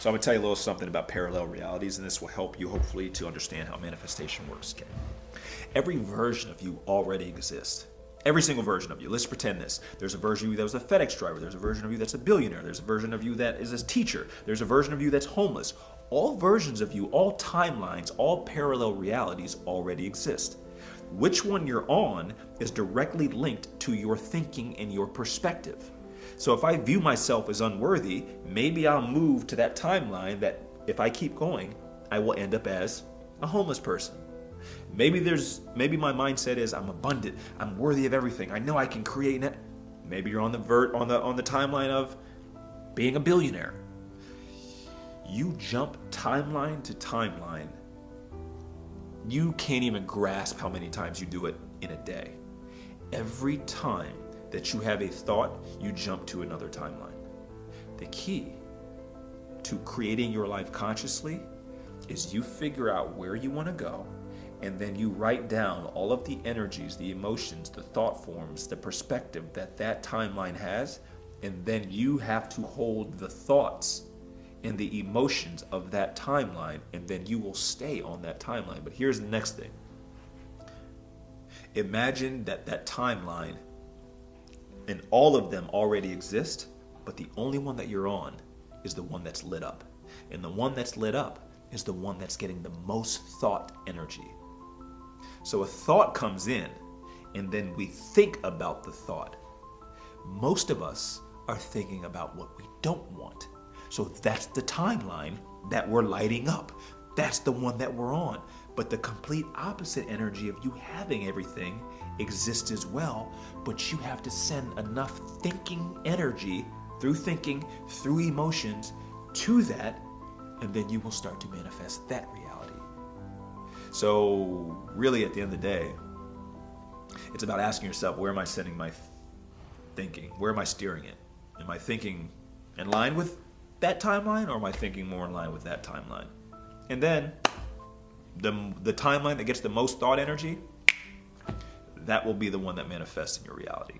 So I'm going to tell you a little something about parallel realities, and this will help you hopefully to understand how manifestation works. Okay? Every version of you already exists. Every single version of you. Let's pretend this. There's a version of you that was a FedEx driver. There's a version of you that's a billionaire. There's a version of you that is a teacher. There's a version of you that's homeless. All versions of you, all timelines, all parallel realities already exist. Which one you're on is directly linked to your thinking and your perspective. So if I view myself as unworthy, maybe I'll move to that timeline that if I keep going, I will end up as a homeless person. Maybe my mindset is I'm abundant, I'm worthy of everything. I know I can create it. Maybe you're on the timeline of being a billionaire. You jump timeline to timeline. You can't even grasp how many times you do it in a day. Every time that you have a thought, you jump to another timeline. The key to creating your life consciously is you figure out where you want to go, and then you write down all of the energies, the emotions, the thought forms, the perspective that timeline has, and then you have to hold the thoughts and the emotions of that timeline, and then you will stay on that timeline. But here's the next thing. Imagine that timeline and all of them already exist, but the only one that you're on is the one that's lit up. And the one that's lit up is the one that's getting the most thought energy. So a thought comes in, and then we think about the thought. Most of us are thinking about what we don't want. So that's the timeline that we're lighting up. That's the one that we're on. But the complete opposite energy of you having everything exists as well, but you have to send enough thinking energy through thinking, through emotions to that, and then you will start to manifest that reality. So really at the end of the day, it's about asking yourself, where am I sending my thinking? Where am I steering it? Am I thinking in line with that timeline, or am I thinking more in line with that timeline? And then the timeline that gets the most thought energy, that will be the one that manifests in your reality.